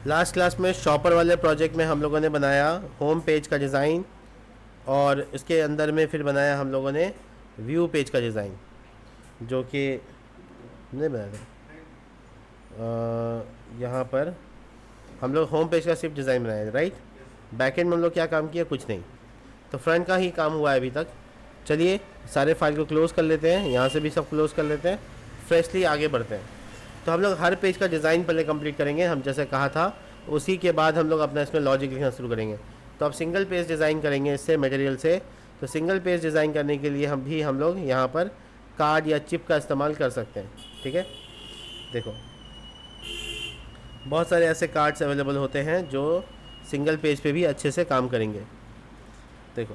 Last class में shopper वाले project में हम लोगों ने बनाया होम पेज का डिज़ाइन, और इसके अंदर में फिर बनाया हम लोगों ने व्यू पेज का डिज़ाइन, जो कि नहीं बनाया था। यहाँ पर हम लोग होम पेज का सिर्फ डिज़ाइन बनाया, राइट। बैकएंड में हम लोग क्या काम किया, कुछ नहीं। तो फ्रंट का ही काम हुआ है अभी तक। चलिए सारे फाइल को क्लोज़ कर लेते हैं, यहाँ से भी सब क्लोज़ कर लेते हैं, फ्रेशली आगे बढ़ते हैं। तो हम लोग हर पेज का डिज़ाइन पहले कंप्लीट करेंगे, हम जैसे कहा था। उसी के बाद हम लोग अपना इसमें लॉजिक लिखना शुरू करेंगे। तो अब सिंगल पेज डिज़ाइन करेंगे इससे मटेरियल से। तो सिंगल पेज डिज़ाइन करने के लिए हम लोग यहाँ पर कार्ड या चिप का इस्तेमाल कर सकते हैं, ठीक है। देखो बहुत सारे ऐसे कार्ड्स अवेलेबल होते हैं जो सिंगल पेज पे भी अच्छे से काम करेंगे। देखो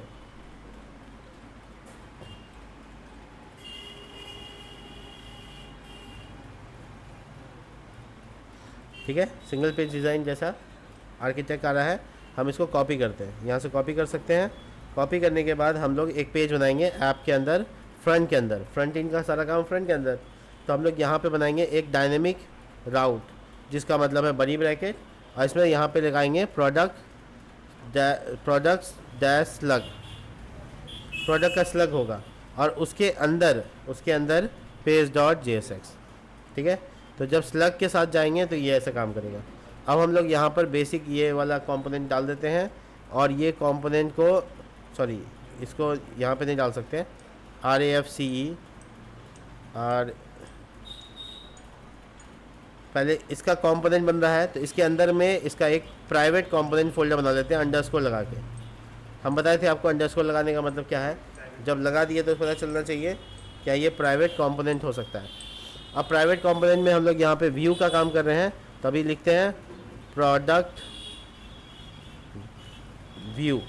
ठीक है, सिंगल पेज डिज़ाइन जैसा आर्किटेक्ट आ रहा है, हम इसको कॉपी करते हैं, यहाँ से कॉपी कर सकते हैं। कॉपी करने के बाद हम लोग एक पेज बनाएंगे ऐप के अंदर, फ्रंट के अंदर, फ्रंट एंड का सारा काम फ्रंट के अंदर। तो हम लोग यहाँ पे बनाएंगे एक डायनेमिक राउट, जिसका मतलब है बड़ी ब्रैकेट, और इसमें यहाँ पे लगाएंगे प्रोडक्ट्स डैश स्लग, प्रोडक्ट का स्लग होगा, और उसके अंदर पेज डॉट JSX, ठीक है। तो जब स्लग के साथ जाएंगे तो ये ऐसा काम करेगा। अब हम लोग यहाँ पर बेसिक ये वाला कंपोनेंट डाल देते हैं, और ये कंपोनेंट को, सॉरी इसको यहाँ पे नहीं डाल सकते, RAFCE और पहले इसका कंपोनेंट बन रहा है, तो इसके अंदर में इसका एक प्राइवेट कंपोनेंट फोल्डर बना लेते हैं अंडरस्कोर लगा के। हम बताए थे आपको अंडरस्कोर लगाने का मतलब क्या है, जब लगा दिए तो पता चलना चाहिए क्या ये प्राइवेट कंपोनेंट हो सकता है। अब प्राइवेट कंपोनेंट में हम लोग यहाँ पे व्यू का काम कर रहे हैं, तभी लिखते हैं product view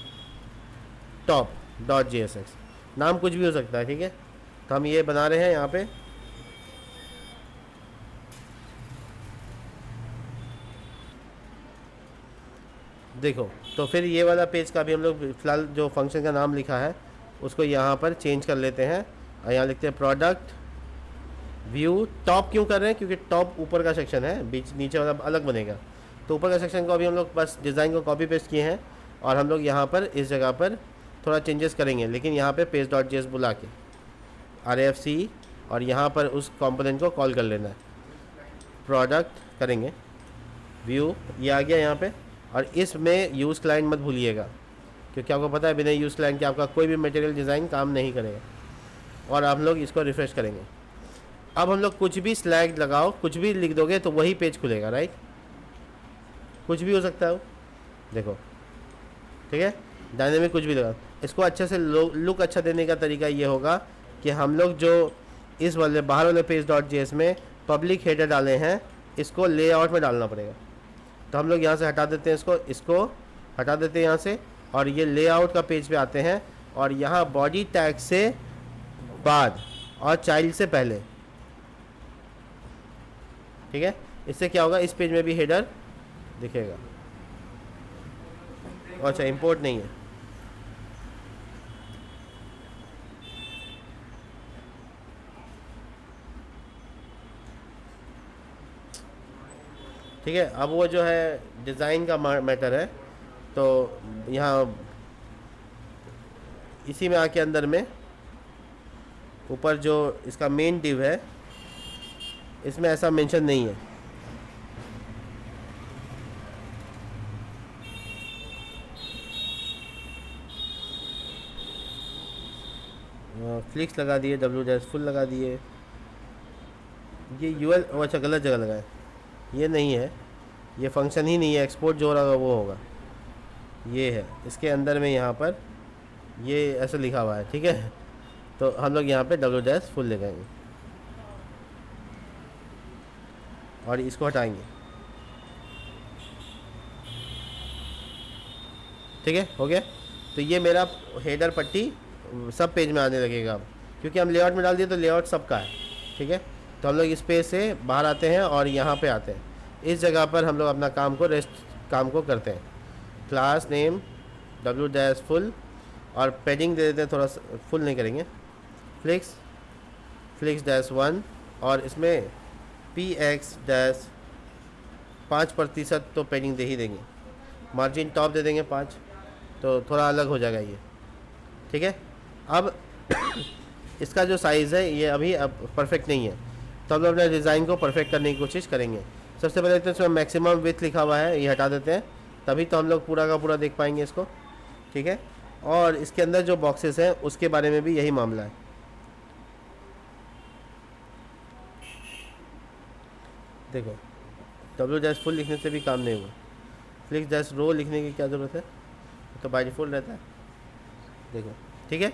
top dot JSX, नाम कुछ भी हो सकता है, ठीक है। तो हम ये बना रहे हैं यहाँ पे। देखो तो फिर ये वाला पेज का भी हम लोग फिलहाल जो फंक्शन का नाम लिखा है उसको यहाँ पर चेंज कर लेते हैं, और यहाँ लिखते हैं प्रोडक्ट व्यू टॉप। क्यों कर रहे हैं, क्योंकि टॉप ऊपर का सेक्शन है, बीच नीचे वाला अलग बनेगा। तो ऊपर का सेक्शन को अभी हम लोग बस डिज़ाइन को कॉपी पेस्ट किए हैं, और हम लोग यहाँ पर इस जगह पर थोड़ा चेंजेस करेंगे, लेकिन यहाँ पे पेज डॉट JS बुला के RAFCE, और यहाँ पर उस कंपोनेंट को कॉल कर लेना है, प्रोडक्ट करेंगे व्यू, ये आ गया यहाँ पे। और इसमें यूज़ क्लाइंट मत भूलिएगा, क्योंकि आपको पता है बिना यूज़ क्लाइंट के आपका कोई भी मटेरियल डिज़ाइन काम नहीं करेगा। और हम लोग इसको रिफ़्रेश करेंगे। अब हम लोग कुछ भी स्लैग लगाओ, कुछ भी लिख दोगे तो वही पेज खुलेगा, राइट। कुछ भी हो सकता है वो, देखो ठीक है, डायनेमिक कुछ भी लगा। इसको अच्छे से लुक अच्छा देने का तरीका ये होगा कि हम लोग जो इस वाले बाहर वाले पेज डॉट JS में पब्लिक हेडर डाले हैं, इसको लेआउट में डालना पड़ेगा। तो हम लोग यहाँ से हटा देते हैं, इसको हटा देते हैं यहाँ से, और ये लेआउट का पेज पे आते हैं, और यहाँ बॉडी टैग से बाद और चाइल्ड से पहले, ठीक है। इससे क्या होगा, इस पेज में भी हेडर दिखेगा। अच्छा इंपोर्ट नहीं है, ठीक है। अब वो जो है डिज़ाइन का मैटर है, तो यहाँ इसी में आके अंदर में ऊपर जो इसका मेन डिव है, इसमें ऐसा मेंशन नहीं है। फ्लिक्स लगा दिए, WS फुल लगा दिए, ये UL अच्छा गलत जगह लगाए, ये नहीं है, ये फंक्शन ही नहीं है। एक्सपोर्ट जो हो रहा होगा वो होगा, ये है इसके अंदर में, यहाँ पर ये ऐसा लिखा हुआ है, ठीक है। तो हम लोग यहाँ पे WS फुल लगाएंगे और इसको हटाएंगे, ठीक है, हो गया। तो ये मेरा हेडर पट्टी सब पेज में आने लगेगा अब, क्योंकि हम लेआउट में डाल दिए तो लेआउट सबका है, ठीक है। तो हम लोग इस पेज से बाहर आते हैं और यहाँ पे आते हैं, इस जगह पर हम लोग अपना काम को करते हैं। क्लास नेम WS फुल, और पैडिंग दे देते हैं, थोड़ा सा फुल नहीं करेंगे, फ्लिक्स -1, और इसमें PX 5% तो पेडिंग दे ही देंगे, मार्जिन टॉप दे देंगे 5, तो थोड़ा अलग हो जाएगा ये, ठीक है। अब इसका जो साइज़ है ये अभी अब परफेक्ट नहीं है, तो हम लोग अपने डिज़ाइन को परफेक्ट करने की कोशिश करेंगे। सबसे पहले तो इसमें मैक्सिमम विड्थ लिखा हुआ है, ये हटा देते हैं, तभी तो हम लोग पूरा का पूरा देख पाएंगे इसको, ठीक है। और इसके अंदर जो बॉक्सेस हैं उसके बारे में भी यही मामला है। देखो W- फुल लिखने से भी काम नहीं हुआ, फ्लिक्स-रो लिखने की क्या ज़रूरत है, तो बाय डिफ़ॉल्ट रहता है। देखो ठीक है,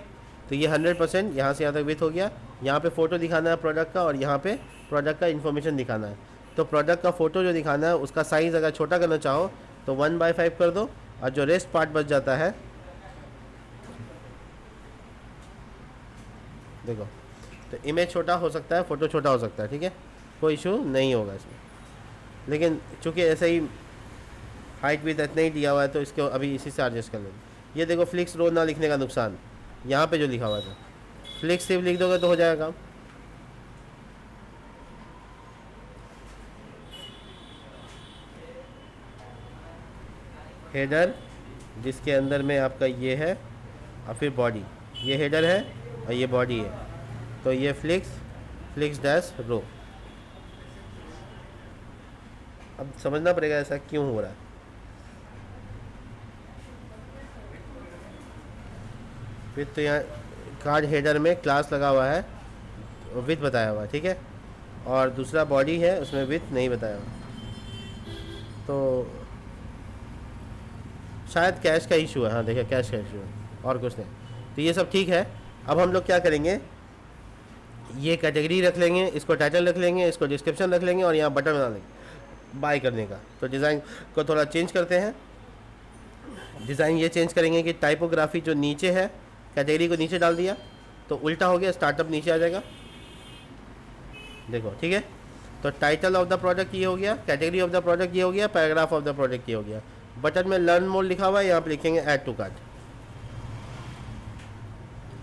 तो ये 100% यहाँ से यहाँ तक विथ हो गया। यहाँ पे फ़ोटो दिखाना है प्रोडक्ट का, और यहाँ पे प्रोडक्ट का इन्फॉर्मेशन दिखाना है। तो प्रोडक्ट का फ़ोटो जो दिखाना है उसका साइज़ अगर छोटा करना चाहो तो 1/5 कर दो, और जो रेस्ट पार्ट बच जाता है, देखो, तो इमेज छोटा हो सकता है, फ़ोटो छोटा हो सकता है, ठीक है, कोई इशू नहीं होगा इसमें। लेकिन चूँकि ऐसे ही हाइट भी इतना ही दिया हुआ है तो इसको अभी इसी से एडजस्ट कर लेंगे। ये देखो फ्लिक्स-रो ना लिखने का नुकसान, यहाँ पे जो लिखा हुआ था, फ्लिक्स सिर्फ लिख दोगे तो हो जाएगा काम। हेडर जिसके अंदर में आपका ये है, और फिर बॉडी, ये हेडर है और ये बॉडी है, तो ये फ्लिक्स-रो। अब समझना पड़ेगा ऐसा क्यों हो रहा है। फिर तो यहाँ कार्ड हेडर में क्लास लगा हुआ है, विथ बताया हुआ है, ठीक है, और दूसरा बॉडी है उसमें विथ नहीं बताया हुआ, तो शायद कैश का इशू है। हाँ देखिए कैश का इशू है, और कुछ नहीं। तो ये सब ठीक है। अब हम लोग क्या करेंगे, ये कैटेगरी रख लेंगे, इसको टाइटल रख लेंगे, इसको डिस्क्रिप्शन रख लेंगे, और यहाँ बटन बना लेंगे बाय करने का। तो डिज़ाइन को थोड़ा चेंज करते हैं। डिज़ाइन ये चेंज करेंगे कि टाइपोग्राफी जो नीचे है, कैटेगरी को नीचे डाल दिया तो उल्टा हो गया, स्टार्टअप नीचे आ जाएगा, देखो ठीक है। तो टाइटल ऑफ द प्रोडक्ट ये हो गया, कैटेगरी ऑफ द प्रोडक्ट ये हो गया, पैराग्राफ ऑफ द प्रोडक्ट ये हो गया। बटन में लर्न मोर लिखा हुआ है, यहाँ पे लिखेंगे ऐड टू कार्ट,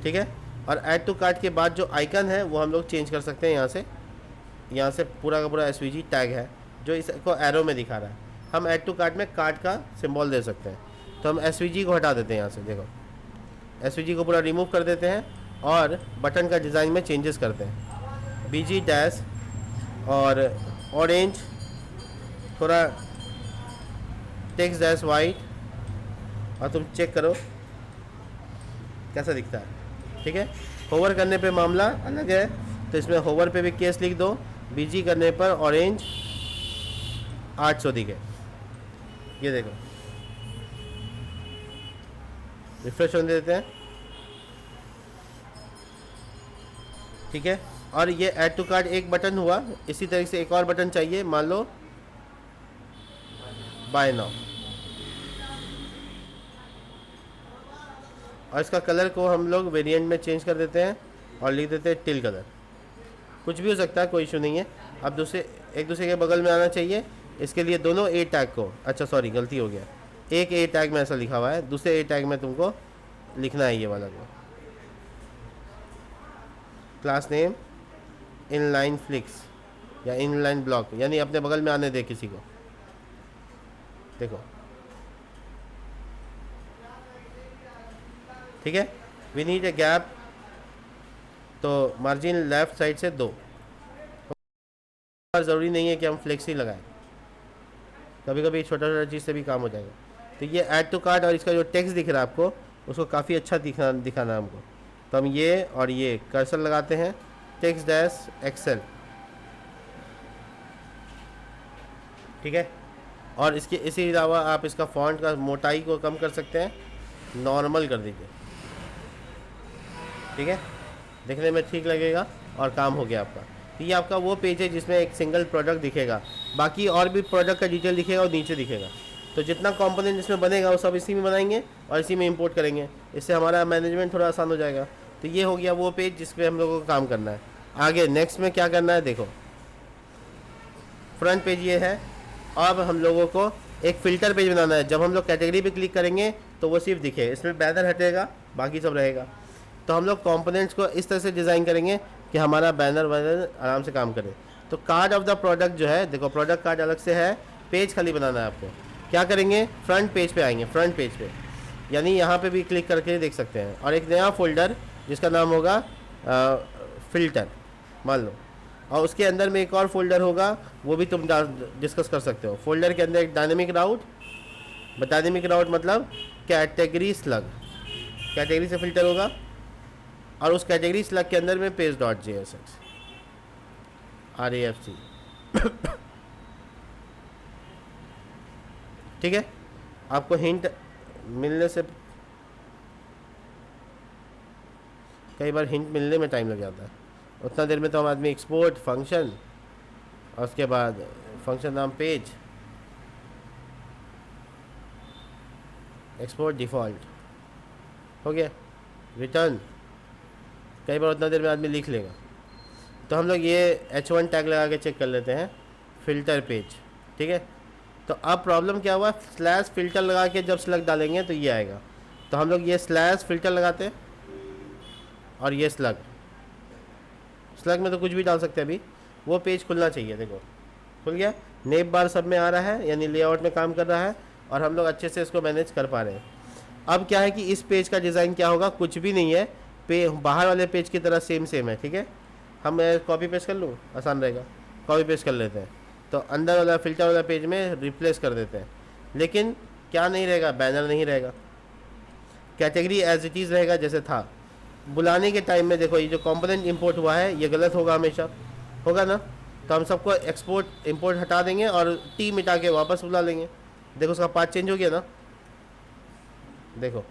ठीक है। और ऐड टू कार्ट के बाद जो आइकन है वो हम लोग चेंज कर सकते हैं। यहाँ से पूरा का पूरा SVG टैग है जो इसको एरो में दिखा रहा है, हम ऐड टू कार्ट में कार्ट का सिंबल दे सकते हैं। तो हम SVG को हटा देते हैं, यहाँ से देखो SVG को पूरा रिमूव कर देते हैं, और बटन का डिज़ाइन में चेंजेस करते हैं। BG डैश और ऑरेंज, थोड़ा टेक्स्ट डैश वाइट, और तुम चेक करो कैसा दिखता है, ठीक है। होवर करने पे मामला अलग है, तो इसमें होवर पे भी केस लिख दो। BG करने पर ऑरेंज 800 दिखे, ये देखो, रिफ्रेश होने देते हैं, ठीक है। और ये ऐड टू कार्ट एक बटन हुआ, इसी तरीके से एक और बटन चाहिए, मान लो बाय नाउ, और इसका कलर को हम लोग वेरिएंट में चेंज कर देते हैं और लिख देते हैं टिल कलर, कुछ भी हो सकता है, कोई इशू नहीं है। अब एक दूसरे के बगल में आना चाहिए। इसके लिए दोनों ए टैग को, अच्छा सॉरी गलती हो गया, एक ए टैग में ऐसा लिखा हुआ है, दूसरे ए टैग में तुमको लिखना है ये वाला को, क्लास नेम इनलाइन फ्लिक्स या इनलाइन ब्लॉक, यानी अपने बगल में आने दे किसी को, देखो ठीक है। वी नीड ए गैप, तो मार्जिन लेफ्ट साइड से 2, ज़रूरी नहीं है कि हम फ्लेक्स ही लगाएं, कभी कभी छोटा छोटा चीज़ से भी काम हो जाएगा। तो ये ऐड टू कार्ट और इसका जो टेक्स्ट दिख रहा है आपको, उसको काफ़ी अच्छा दिखाना है हमको, तो हम ये और ये कर्सर लगाते हैं, टेक्स्ट डैश एक्सेल, ठीक है। और इसी अलावा आप इसका फॉन्ट का मोटाई को कम कर सकते हैं, नॉर्मल कर दीजिए, ठीक है, देखने में ठीक लगेगा और काम हो गया आपका। तो ये आपका वो पेज है जिसमें एक सिंगल प्रोडक्ट दिखेगा, बाकी और भी प्रोडक्ट का डिटेल दिखेगा और नीचे दिखेगा। तो जितना कंपोनेंट इसमें बनेगा वो सब इसी में बनाएंगे और इसी में इंपोर्ट करेंगे, इससे हमारा मैनेजमेंट थोड़ा आसान हो जाएगा। तो ये हो गया वो पेज जिस पे हम लोगों को काम करना है। आगे नेक्स्ट में क्या करना है, देखो फ्रंट पेज ये है। अब हम लोगों को एक फ़िल्टर पेज बनाना है, जब हम लोग कैटेगरी पे क्लिक करेंगे तो वो सिर्फ दिखे, इसमें बैनर हटेगा, बाकी सब रहेगा। तो हम लोग कंपोनेंट्स को इस तरह से डिज़ाइन करेंगे कि हमारा बैनर आराम से काम करे। तो कार्ड ऑफ द प्रोडक्ट जो है, देखो प्रोडक्ट कार्ड अलग से है पेज खाली बनाना है आपको। क्या करेंगे, फ्रंट पेज पे आएंगे, फ्रंट पेज पे, यानी यहाँ पे भी क्लिक करके देख सकते हैं, और एक नया फोल्डर जिसका नाम होगा फ़िल्टर मान लो, और उसके अंदर में एक और फोल्डर होगा, वो भी तुम डिस्कस कर सकते हो। फोल्डर के अंदर एक डायनेमिक राउट, डायनेमिक राउट मतलब कैटेगरी स्लग, कैटेगरी से फिल्टर होगा, और उस कैटेगरी स्लग के अंदर में पेज डॉट JSX RAFC ठीक है। आपको हिंट मिलने से, कई बार हिंट मिलने में टाइम लग जाता है, उतना देर में तो हम आदमी एक्सपोर्ट फंक्शन, और उसके बाद फंक्शन नाम पेज, एक्सपोर्ट डिफ़ॉल्ट हो गया, रिटर्न, कई बार उतना देर में आदमी लिख लेगा। तो हम लोग ये H1 टैग लगा के चेक कर लेते हैं, फ़िल्टर पेज, ठीक है। तो अब प्रॉब्लम क्या हुआ, स्लैश फ़िल्टर लगा के जब स्लग डालेंगे तो ये आएगा। तो हम लोग ये स्लैश फ़िल्टर लगाते हैं, और ये स्लग में तो कुछ भी डाल सकते हैं। अभी वो पेज खुलना चाहिए, देखो खुल गया, नेम बार सब में आ रहा है, यानी लेआउट में काम कर रहा है, और हम लोग अच्छे से इसको मैनेज कर पा रहे हैं। अब क्या है कि इस पेज का डिज़ाइन क्या होगा, कुछ भी नहीं है, बाहर वाले पेज की तरह सेम है, ठीक है। हम कॉपी पेस्ट कर लूँ, आसान रहेगा, कॉपी पेस्ट कर लेते हैं, तो अंदर वाला फ़िल्टर वाला पेज में रिप्लेस कर देते हैं। लेकिन क्या नहीं रहेगा, बैनर नहीं रहेगा, कैटेगरी एज इट इज़ रहेगा जैसे था। बुलाने के टाइम में देखो, ये जो कंपोनेंट इंपोर्ट हुआ है ये गलत होगा, हमेशा होगा ना, तो हम सबको एक्सपोर्ट इंपोर्ट हटा देंगे और टी मिटा के वापस बुला लेंगे। देखो उसका पाथ चेंज हो गया ना, देखो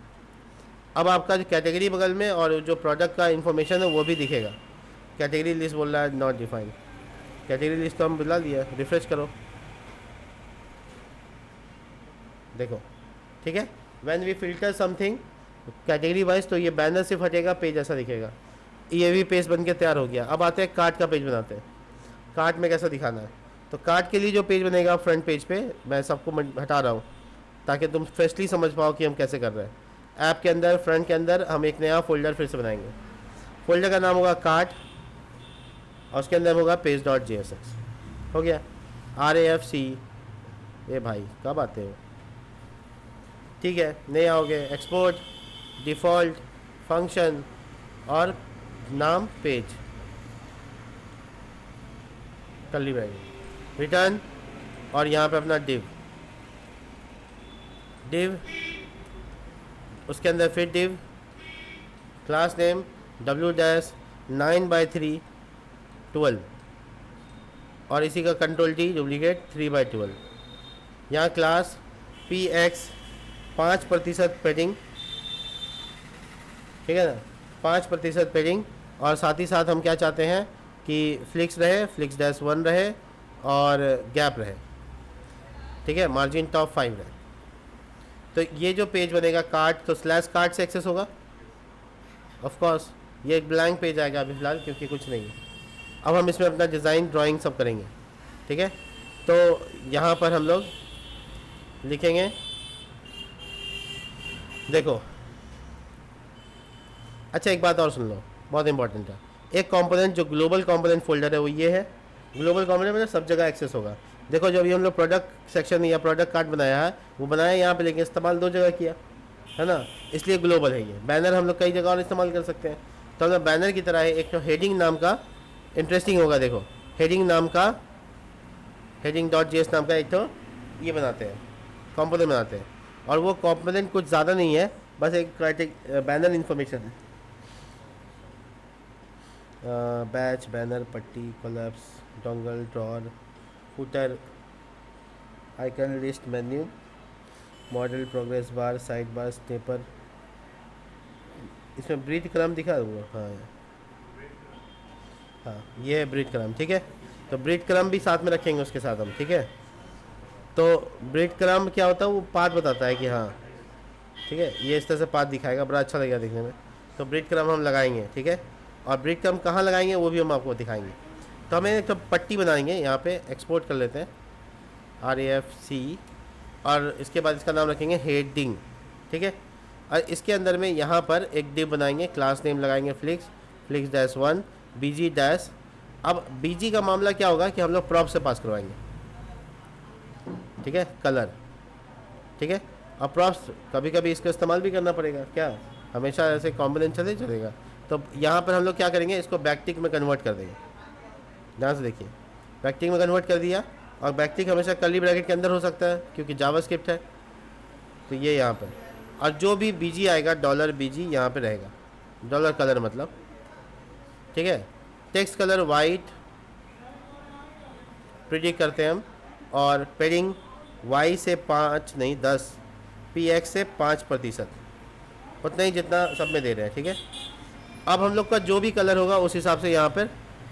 अब आपका जो कैटेगरी बगल में और जो प्रोडक्ट का इंफॉर्मेशन है वो भी दिखेगा। कैटेगरी लिस्ट बोल रहा है नॉट डिफाइंड, कैटेगरी लिस्ट तो हम बुला लिया, रिफ्रेश करो, देखो ठीक है। When we filter something category wise, तो ये बैनर से हटेगा, पेज ऐसा दिखेगा। ये भी पेज बन के तैयार हो गया। अब आते हैं कार्ट का पेज बनाते हैं। कार्ट में कैसा दिखाना है, तो कार्ट के लिए जो पेज बनेगा फ्रंट पेज पे, मैं सबको हटा रहा हूँ ताकि तुम फ्रेशली समझ पाओ कि हम कैसे कर रहे हैं। ऐप के अंदर फ्रंट के अंदर हम एक नया फोल्डर फिर से बनाएंगे, फोल्डर का नाम होगा कार्ट, और उसके अंदर होगा पेज डॉट JSX, हो गया RAFC। ये भाई कब आते हो, ठीक है, नए आओगे, एक्सपोर्ट डिफ़ॉल्ट फंक्शन और नाम पेज, कर्ली ब्रैकेट, रिटर्न, और यहाँ पे अपना डिव, उसके अंदर फिर डिव, क्लास नेम W-9/3 और इसी का कंट्रोल T डुप्लीकेट 3/12। यहाँ क्लास PX 5% पेडिंग, ठीक है ना, 5% पेडिंग, और साथ ही साथ हम क्या चाहते हैं कि फ्लिक्स रहे, फ्लिक्स -1 रहे और गैप रहे, ठीक है, मार्जिन टॉप 5 रहे। तो ये जो पेज बनेगा कार्ट, तो स्लैश कार्ट से एक्सेस होगा ऑफ कोर्स। ये एक ब्लैंक पेज आएगा अभी फ़िलहाल, क्योंकि कुछ नहीं है। अब हम इसमें अपना डिज़ाइन ड्राइंग सब करेंगे, ठीक है। तो यहाँ पर हम लोग लिखेंगे, देखो अच्छा एक बात और सुन लो, बहुत इंपॉर्टेंट है। एक कंपोनेंट जो ग्लोबल कंपोनेंट फोल्डर है वो ये है, ग्लोबल कंपोनेंट मतलब सब जगह एक्सेस होगा। देखो जब ये हम लोग प्रोडक्ट सेक्शन या प्रोडक्ट कार्ड बनाया है, वो बनाया यहाँ पे, लेकिन इस्तेमाल 2 जगह किया है ना, इसलिए ग्लोबल है ये। बैनर हम लोग कई जगह और इस्तेमाल कर सकते हैं, तो हम लोग बैनर की तरह है। एक तो हेडिंग नाम का, इंटरेस्टिंग होगा, देखो हेडिंग नाम का, हेडिंग डॉट JS नाम का एक तो ये बनाते हैं, कॉम्पोनेंट बनाते हैं, और वो कॉम्पोनेंट कुछ ज़्यादा नहीं है, बस एक बैनर इन्फॉर्मेशन है, बैच, बैनर, पट्टी, collapse, dongle, drawer, footer, icon, list, menu, model, progress bar, side bar, stepper. इसमें ब्रीथ क्रम दिखा हुआ, हाँ ये है ब्रीथ क्रम, ठीक है। तो ब्रीथ क्रम भी साथ में रखेंगे उसके साथ हम, ठीक है। तो ब्रीथ क्रम क्या होता है, वो पाथ बताता है कि हाँ ठीक है, ये इस तरह से पाथ दिखाएगा, बड़ा अच्छा लगेगा देखने में। तो ब्रीथ क्रम हम लगाएंगे, ठीक है, और ब्रीथ क्रम कहाँ लगाएंगे वो भी हम आपको दिखाएंगे। तो हमें एक तो पट्टी बनाएंगे, यहाँ पे एक्सपोर्ट कर लेते हैं RAFC, और इसके बाद इसका नाम रखेंगे हेडिंग, ठीक है। और इसके अंदर में यहाँ पर एक डिव बनाएंगे, क्लास नेम लगाएंगे फ्लिक्स -1 BG-। अब BG का मामला क्या होगा कि हम लोग प्रॉप से पास करवाएंगे, ठीक है, कलर, ठीक है। अब प्रॉप्स कभी कभी इसका इस्तेमाल भी करना पड़ेगा, क्या हमेशा ऐसे कॉम्बिनेशन चले चलेगा। तो यहाँ पर हम लोग क्या करेंगे, इसको बैकटिक में कन्वर्ट कर देंगे। ध्यान से देखिए, बैकटिक में कन्वर्ट कर दिया, और बैकटिक हमेशा कर्ली ब्रैकेट के अंदर हो सकता है क्योंकि जावास्क्रिप्ट है। तो ये यहाँ पर, और जो भी बीजी आएगा डॉलर बीजी यहाँ पे रहेगा, डॉलर कलर मतलब, ठीक है। टेक्स्ट कलर वाइट प्रिडिक्ट करते हैं हम, और पेडिंग वाई से 5 नहीं 10, पी एक्स से 5%, उतना ही जितना सब में दे रहे हैं, ठीक है। अब हम लोग का जो भी कलर होगा उस हिसाब से यहाँ पर।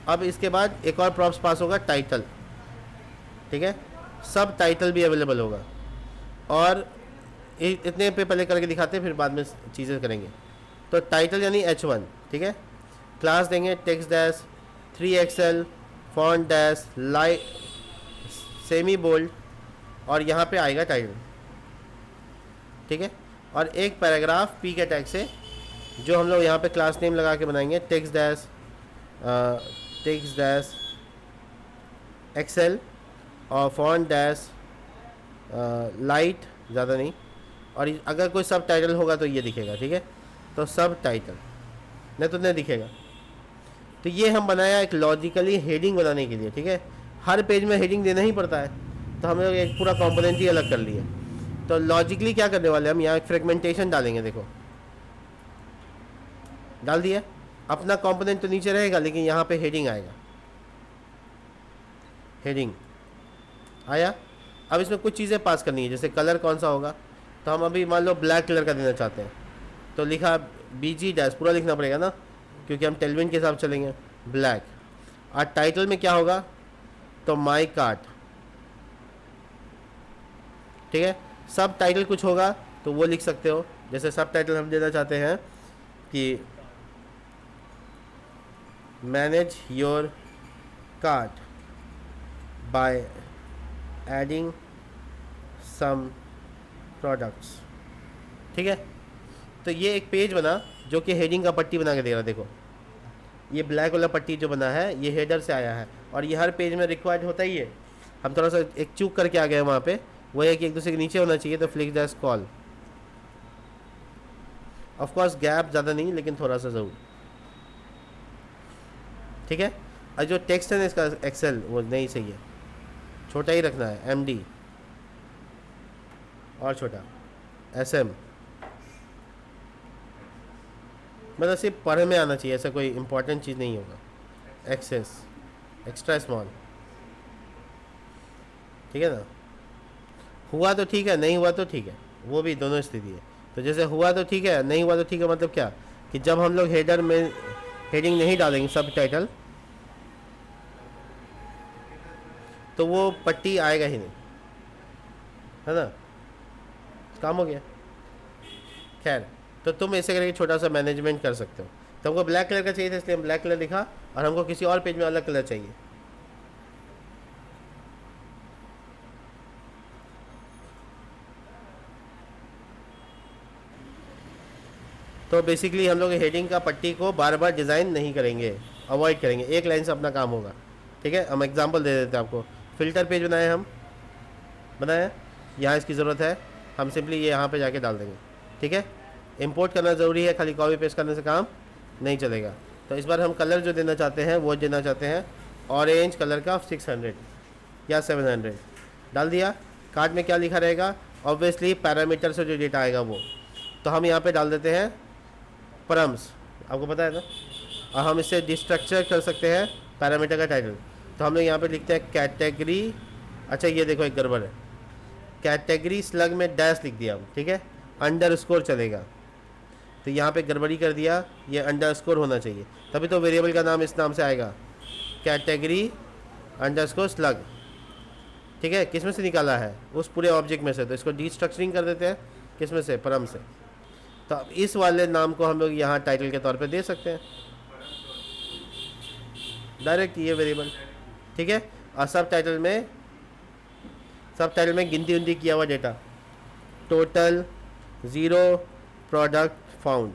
अब इसके बाद एक और प्रॉप्स पास होगा, टाइटल, ठीक है। सब टाइटल भी अवेलेबल होगा, और इतने पे पहले करके दिखाते हैं, फिर बाद में चीज़ें करेंगे। तो टाइटल यानी H1, ठीक है। क्लास देंगे text dash 3XL font dash light semi bold, और यहाँ पे आएगा टाइटल, ठीक है। और एक पैराग्राफ पी के टैग से, जो हम लोग यहाँ पे क्लास नेम लगा के बनाएंगे, टेक्स्ट डैश एक्सेल और फॉन्ट डैश लाइट, ज़्यादा नहीं। और अगर कोई सब टाइटल होगा तो ये दिखेगा, ठीक है। तो सब टाइटल नहीं तो नहीं दिखेगा। तो ये हम बनाया एक लॉजिकली हेडिंग बनाने के लिए, ठीक है। हर पेज में हेडिंग देना ही पड़ता है, तो हम लोग एक पूरा कंपोनेंट ही अलग कर लिए। तो लॉजिकली क्या करने वाले हम, यहाँ एक फ्रेगमेंटेशन डालेंगे, देखो डाल दिया। अपना कंपोनेंट तो नीचे रहेगा, लेकिन यहाँ पे हेडिंग आएगा, हेडिंग आया। अब इसमें कुछ चीज़ें पास करनी है, जैसे कलर कौन सा होगा। तो हम अभी मान लो ब्लैक कलर का देना चाहते हैं, तो लिखा BG डैश, पूरा लिखना पड़ेगा ना क्योंकि हम टेलविन के हिसाब चलेंगे, ब्लैक। और टाइटल में क्या होगा, तो माई कार्ट, ठीक है। सब टाइटल कुछ होगा तो वो लिख सकते हो, जैसे सब टाइटल हम देना चाहते हैं कि manage your cart by adding some products, ठीक है। तो ये एक पेज बना जो कि हेडिंग का पट्टी बना के दे रहा, देखो ये ब्लैक वाला पट्टी जो बना है ये हेडर से आया है, और ये हर पेज में रिक्वायर्ड होता ही है। हम थोड़ा सा एक चूक करके आ गए वहाँ पे, वो है कि एक दूसरे के नीचे होना चाहिए, तो flick that call, of course gap ज़्यादा नहीं लेकिन थोड़ा सा ज़रूर, ठीक है। और जो टेक्स्ट है ना इसका एक्सेल वो नहीं सही है, छोटा ही रखना है, MD और छोटा SM, मतलब सिर्फ पढ़ में आना चाहिए, ऐसा कोई इंपॉर्टेंट चीज़ नहीं होगा। एक्सेस एक्स्ट्रा स्मॉल, ठीक है ना। हुआ तो ठीक है, नहीं हुआ तो ठीक है, वो भी दोनों स्थिति है। तो जैसे हुआ तो ठीक है, नहीं हुआ तो ठीक है, मतलब क्या कि जब हम लोग हेडर में हेडिंग नहीं डालेंगे सब टाइटल, तो वो पट्टी आएगा ही नहीं, है ना, काम हो गया। खैर, तो तुम ऐसे करके छोटा सा मैनेजमेंट कर सकते हो। तो हमको ब्लैक कलर का चाहिए था इसलिए हम ब्लैक कलर लिखा, और हमको किसी और पेज में अलग कलर चाहिए। तो बेसिकली हम लोग हेडिंग का पट्टी को बार बार डिज़ाइन नहीं करेंगे, अवॉइड करेंगे, एक लाइन से अपना काम होगा, ठीक है। हम एग्जांपल दे देते हैं आपको। फ़िल्टर पेज बनाए, हम बनाए, यहाँ इसकी ज़रूरत है, हम सिंपली ये यहाँ पे जाके डाल देंगे, ठीक है। इंपोर्ट करना ज़रूरी है, खाली कॉपी पेस्ट करने से काम नहीं चलेगा। तो इस बार हम कलर जो देना चाहते हैं वो देना चाहते हैं ऑरेंज कलर का 600 या 700, डाल दिया। कार्ड में क्या लिखा रहेगा, ऑब्वियसली पैरामीटर से जो डेटा आएगा वो, तो हम यहाँ पे डाल देते हैं परम्स, आपको पता है ना। और हम इससे डिस्ट्रक्चर कर सकते हैं पैरामीटर का टाइटल, तो हम लोग यहाँ पे लिखते हैं कैटेगरी। अच्छा ये देखो एक गड़बड़ है, कैटेगरी स्लग में डैश लिख दिया हम, ठीक है, अंडरस्कोर चलेगा, तो यहाँ पे गड़बड़ी कर दिया, ये अंडरस्कोर होना चाहिए, तभी तो वेरिएबल का नाम इस नाम से आएगा, कैटेगरी अंडरस्कोर स्लग, ठीक है। किस में से निकाला है, उस पूरे ऑब्जेक्ट में से, तो इसको डिस्ट्रक्चरिंग कर देते हैं, किस में से, परम से। तो अब इस वाले नाम को हम लोग यहाँ टाइटल के तौर पे दे सकते हैं डायरेक्ट, ये वेरिएबल, ठीक है। और सब टाइटल में गिनती उनती किया हुआ डेटा, टोटल 0 प्रोडक्ट फाउंड,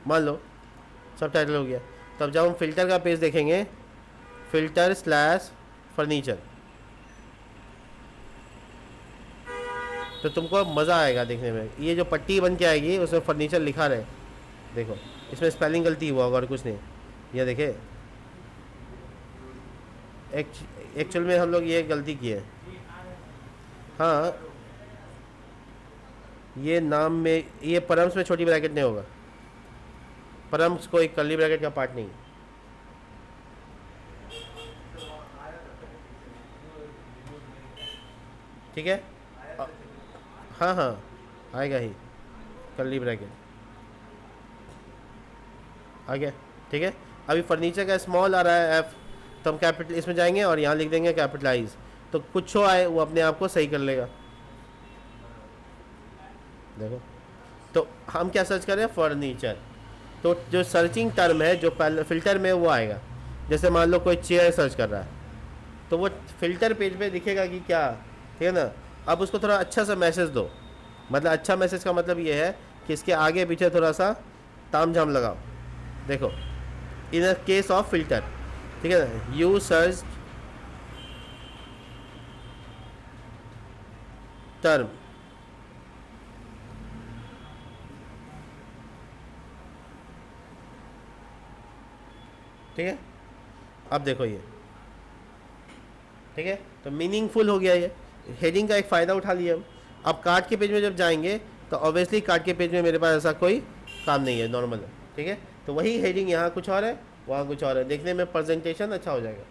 मान लो सब टाइटल हो गया। तब जब हम फिल्टर का पेज देखेंगे, फिल्टर /फर्नीचर, तो तुमको मज़ा आएगा देखने में। ये जो पट्टी बन के आएगी उसमें फर्नीचर लिखा रहे, देखो इसमें स्पेलिंग गलती हुआ होगा और कुछ नहीं। ये देखे एक्चुअल में हम लोग ये गलती किए। हाँ ये नाम में, ये परम्स में छोटी ब्रैकेट नहीं होगा, परम्स कोई कर्ली ब्रैकेट का पार्ट नहीं। ठीक है, हाँ हाँ आएगा ही कर्ली ब्रैकेट आ गया। ठीक है, अभी फर्नीचर का स्मॉल आ रहा है एफ, तो हम कैपिटल इसमें जाएंगे और यहाँ लिख देंगे कैपिटलाइज, तो कुछ हो आए वो अपने आप को सही कर लेगा। देखो तो हम क्या सर्च कर रहे हैं, फर्नीचर, तो जो सर्चिंग टर्म है जो फिल्टर में वो आएगा। जैसे मान लो कोई चेयर सर्च कर रहा है तो वो फिल्टर पेज पे दिखेगा कि क्या, ठीक है ना। अब उसको थोड़ा अच्छा सा मैसेज दो, मतलब अच्छा मैसेज का मतलब ये है कि इसके आगे पीछे थोड़ा सा ताम झाम लगाओ। देखो इन अ केस ऑफ फिल्टर, ठीक है ना, यू सर्च टर्म, ठीक है। अब देखो ये, ठीक है, तो मीनिंगफुल हो गया ये, हेडिंग का एक फ़ायदा उठा लिया हम। अब कार्ड के पेज में जब जाएंगे तो ऑब्वियसली कार्ड के पेज में मेरे पास ऐसा कोई काम नहीं है, नॉर्मल है, ठीक है। तो वही हेडिंग यहाँ कुछ और है वहाँ कुछ और है, देखने में प्रेजेंटेशन अच्छा हो जाएगा,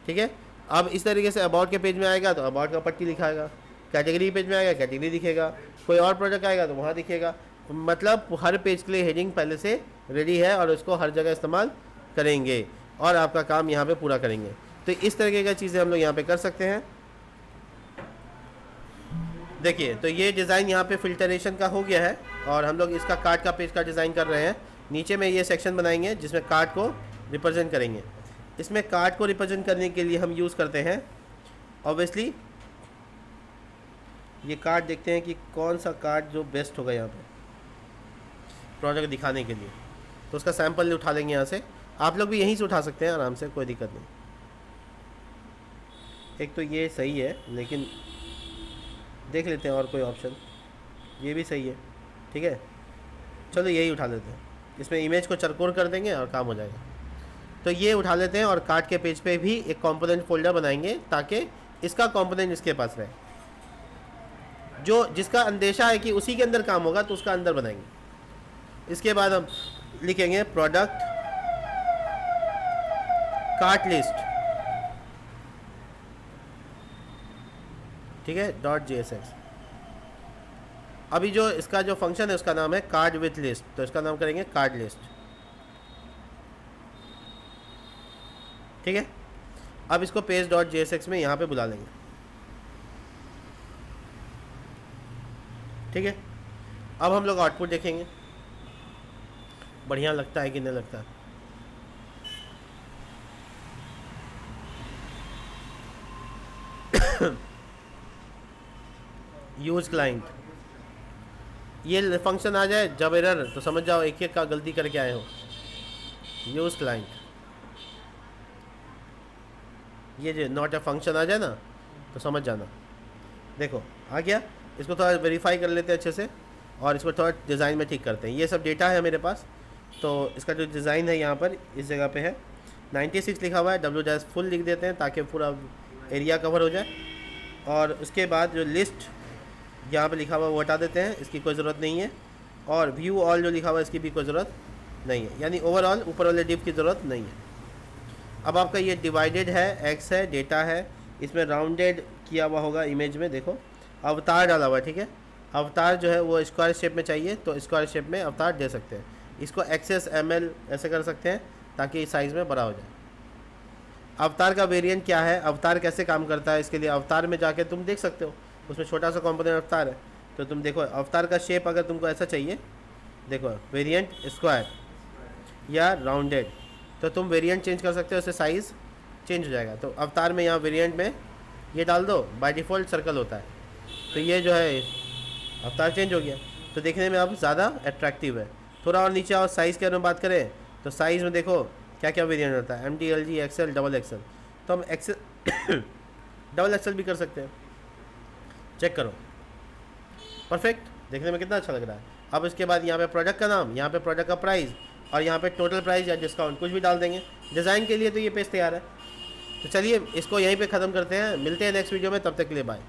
ठीक है। अब इस तरीके से अबाउट के पेज में आएगा तो अबाउट का पट्टी लिखाएगा, कैटेगरी पेज में आएगा कैटेगरी दिखेगा, कोई और प्रोडक्ट आएगा तो वहाँ दिखेगा। मतलब हर पेज के लिए हेडिंग पहले से रेडी है और उसको हर जगह इस्तेमाल करेंगे और आपका काम यहाँ पे पूरा करेंगे। तो इस तरीके का चीज़ें हम लोग यहाँ पे कर सकते हैं। देखिए तो ये डिज़ाइन यहाँ पे फिल्टरेशन का हो गया है और हम लोग इसका कार्ड का पेज का डिज़ाइन कर रहे हैं। नीचे में ये सेक्शन बनाएंगे जिसमें कार्ड को रिप्रेजेंट करेंगे। इसमें कार्ड को रिप्रेजेंट करने के लिए हम यूज़ करते हैं ऑब्वियसली ये कार्ड, देखते हैं कि कौन सा कार्ड जो बेस्ट होगा यहाँ पे प्रोडक्ट दिखाने के लिए। तो उसका सैंपल उठा लेंगे यहाँ से, आप लोग भी यहीं से उठा सकते हैं आराम से, कोई दिक्कत नहीं। एक तो ये सही है लेकिन देख लेते हैं और कोई ऑप्शन, ये भी सही है, ठीक है, चलो यही उठा लेते हैं। इसमें इमेज को चरकोर कर देंगे और काम हो जाएगा। तो ये उठा लेते हैं और कार्ड के पेज पे भी एक कंपोनेंट फोल्डर बनाएंगे ताकि इसका कंपोनेंट इसके पास रहे, जो जिसका अंदेशा है कि उसी के अंदर काम होगा तो उसका अंदर बनाएंगे। इसके बाद हम लिखेंगे प्रोडक्ट कार्ट लिस्ट, ठीक है, .jsx। अभी जो इसका जो फंक्शन है उसका नाम है कार्ड विथ लिस्ट, तो इसका नाम करेंगे कार्ड लिस्ट, ठीक है। अब इसको पेज .jsx में यहाँ पे बुला लेंगे, ठीक है। अब हम लोग आउटपुट देखेंगे बढ़िया लगता है कि नहीं लगता है। यूज क्लाइंट, ये फंक्शन आ जाए जब एरर तो समझ जाओ एक एक का गलती करके आए हो। यूज क्लाइंट, ये जो नॉट अ फंक्शन आ जाए ना तो समझ जाना। देखो आ गया, इसको थोड़ा वेरीफाई कर लेते हैं अच्छे से और इसको थोड़ा डिज़ाइन में ठीक करते हैं। ये सब डेटा है मेरे पास, तो इसका जो डिज़ाइन है यहाँ पर इस जगह पे है 96 लिखा हुआ है, w फुल लिख देते हैं ताकि पूरा एरिया कवर हो जाए। और उसके बाद जो लिस्ट यहाँ पे लिखा हुआ वो हटा देते हैं, इसकी कोई ज़रूरत नहीं है। और व्यू ऑल जो लिखा हुआ है इसकी भी कोई ज़रूरत नहीं है, यानी ओवरऑल ऊपर वाले डिव की ज़रूरत नहीं है। अब आपका ये डिवाइडेड है, एक्स है, डेटा है, इसमें राउंडेड किया हुआ होगा इमेज में, देखो अवतार डाला हुआ है, ठीक है। अवतार जो है वो स्क्वायर शेप में चाहिए तो स्क्वायर शेप में अवतार दे सकते हैं। इसको एक्सेस ml ऐसे कर सकते हैं ताकि साइज़ में बड़ा हो जाए। अवतार का वेरिएंट क्या है, अवतार कैसे काम करता है, इसके लिए अवतार में जाके तुम देख सकते हो, उसमें छोटा सा कंपोनेंट अवतार है। तो तुम देखो अवतार का शेप अगर तुमको ऐसा चाहिए, देखो वेरिएंट स्क्वायर या राउंडेड, तो तुम वेरिएंट चेंज कर सकते हो, उससे साइज़ चेंज हो जाएगा। तो अवतार में यहाँ वेरिएंट में ये डाल दो, बाय डिफ़ॉल्ट सर्कल होता है, तो ये जो है अवतार चेंज हो गया, तो देखने में अब ज़्यादा अट्रैक्टिव है। थोड़ा और नीचे और साइज़ के बारे में बात करें तो साइज़ में देखो क्या क्या वेरिएंट होता है, MD, LG, XL, double XL। तो हम XL डबल XL भी कर सकते हैं, चेक करो परफेक्ट, देखने में कितना अच्छा लग रहा है। अब इसके बाद यहाँ पे प्रोडक्ट का नाम, यहाँ पे प्रोडक्ट का प्राइस और यहाँ पे टोटल प्राइस या डिस्काउंट कुछ भी डाल देंगे। डिज़ाइन के लिए तो ये पेज तैयार है। तो चलिए इसको यहीं पे ख़त्म करते हैं, मिलते हैं नेक्स्ट वीडियो में, तब तक के लिए बाय।